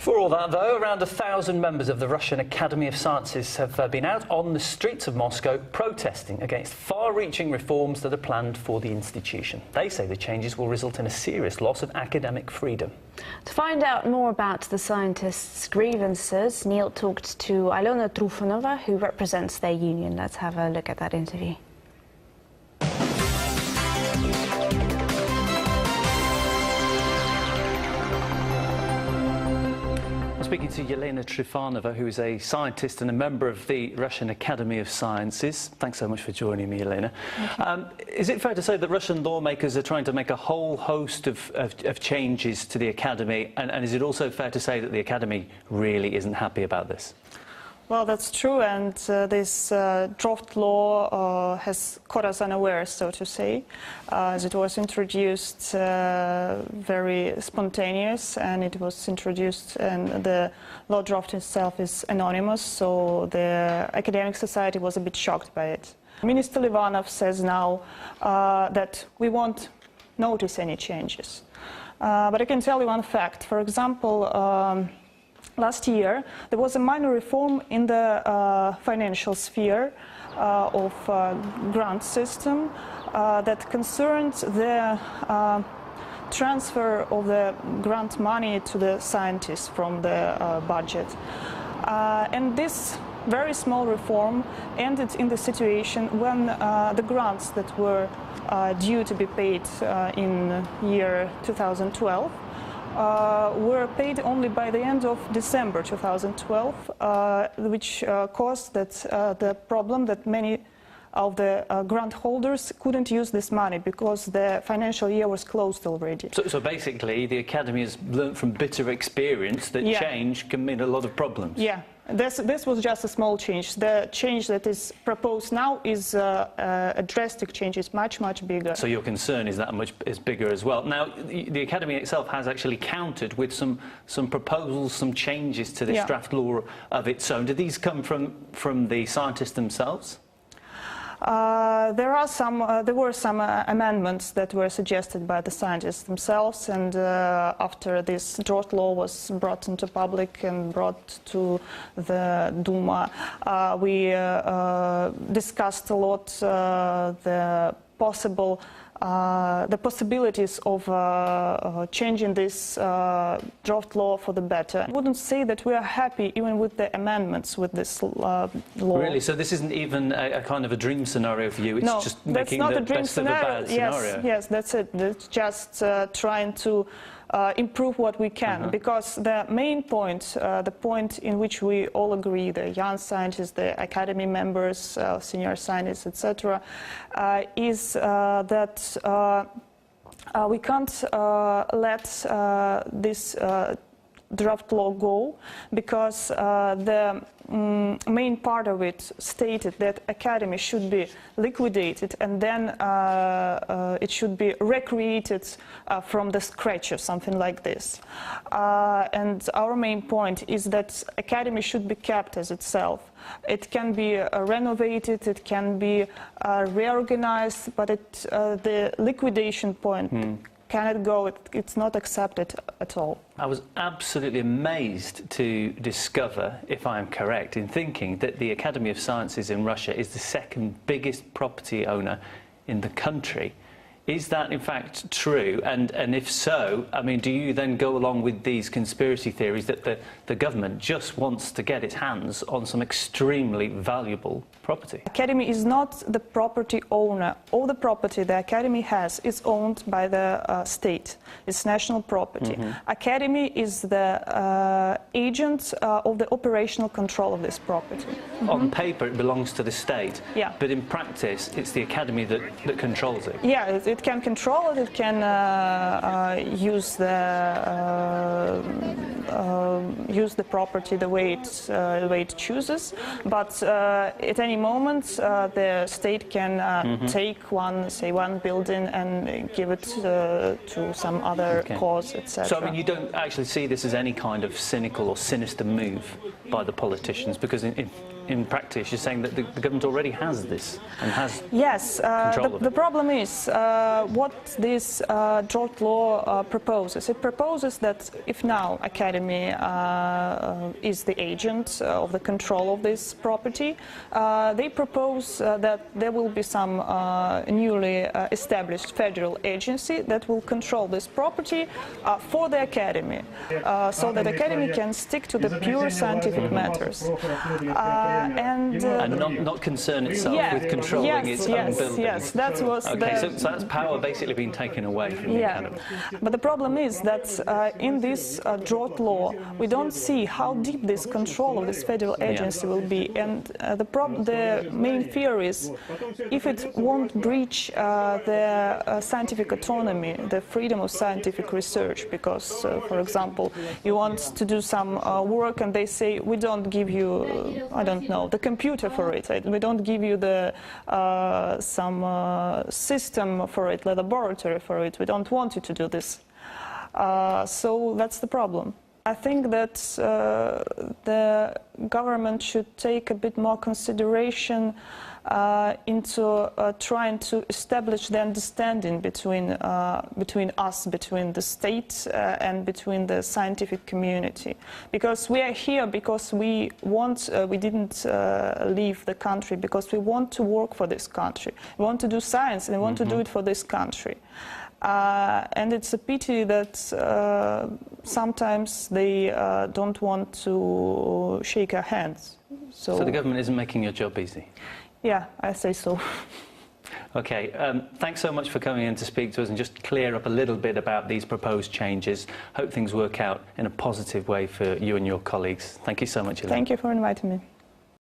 For all that, though, around 1,000 members of the Russian Academy of Sciences have been out on the streets of Moscow protesting against far-reaching reforms that are planned for the institution. They say the changes will result in a serious loss of academic freedom. To find out more about the scientists' grievances, Neil talked to Елена Труфанова, who represents their union. Let's have a look at that interview. Speaking to Елена Trufanova, who is a scientist and a member of the Russian Academy of Sciences. Thanks so much for joining me, Elena. Is it fair to say that Russian lawmakers are trying to make a whole host of changes to the Academy, and is it also fair to say that the Academy really isn't happy about this? Well, that's true, and this draft law has caught us unaware, so to say, as it was introduced very spontaneous, and it was introduced, and the law draft itself is anonymous, so the academic society was a bit shocked by it. Minister Livanov says now that we won't notice any changes. But I can tell you one fact. For example, last year, there was a minor reform in the financial sphere of grant system that concerned the transfer of the grant money to the scientists from the budget. And this very small reform ended in the situation when the grants that were due to be paid in year 2012 were paid only by the end of December 2012, which caused the problem that many of the grant holders couldn't use this money because the financial year was closed already. So basically, the Academy has learned from bitter experience that change can mean a lot of problems. Yeah. This was just a small change. The change that is proposed now is a drastic change. It's much bigger. So your concern is that much bigger as well. Now, the Academy itself has actually countered with some proposals, some changes to this draft law of its own. Did these come from the scientists themselves? There were some amendments that were suggested by the scientists themselves, and after this draft law was brought into public and brought to the Duma, we discussed a lot the possibilities of changing this draft law for the better. I wouldn't say that we are happy even with the amendments with this law. Really? So this isn't even a kind of a dream scenario for you? It's just making the best of a bad scenario? Yes, that's it. It's just trying to improve what we can, because the main point, the point in which we all agree, the young scientists, the academy members, senior scientists, etc., is that we can't let this draft law go, because the main part of it stated that academy should be liquidated and then it should be recreated from the scratch or something like this. And our main point is that academy should be kept as itself. It can be renovated, it can be reorganized, but the liquidation point cannot go. It's not accepted at all. I was absolutely amazed to discover, if I am correct in thinking, that the Academy of Sciences in Russia is the second biggest property owner in the country. Is that in fact true? And if so, I mean, do you then go along with these conspiracy theories that the government just wants to get its hands on some extremely valuable property? Academy is not the property owner. All the property the Academy has is owned by the state. It's national property. Academy is the agent of the operational control of this property. On paper, it belongs to the state. Yeah. But in practice, it's the Academy that controls it. Yeah, it can control it. It can use the property the way it chooses. But at any moment, the state can take one building and give it to some other cause, etc. So I mean, you don't actually see this as any kind of cynical or sinister move by the politicians, because in practice, you're saying that the government already has this and has control of it. The problem is what this draft law proposes. It proposes that if now Academy academy is the agent of the control of this property. They propose that there will be some newly established federal agency that will control this property for the academy, so that the academy can stick to the pure scientific matters. And not concern itself with controlling its own buildings. Yes, that was okay, so that's power basically being taken away from the academy. But the problem is that in this drought law, we don't see how deep this control of this federal agency will be. And the main fear is if it won't breach the scientific autonomy, the freedom of scientific research, because, for example, you want to do some work and they say, we don't give you, I don't know, the computer for it. We don't give you the some system for it, the laboratory for it. We don't want you to do this. So that's the problem. I think that the government should take a bit more consideration into trying to establish the understanding between us, between the state and between the scientific community. Because we are here because we want, we didn't leave the country because we want to work for this country. We want to do science and we want to do it for this country. And it's a pity that sometimes they don't want to shake our hands. So the government isn't making your job easy? Yeah, I say so. Okay, thanks so much for coming in to speak to us and just clear up a little bit about these proposed changes. Hope things work out in a positive way for you and your colleagues. Thank you so much, Elena. Thank you for inviting me.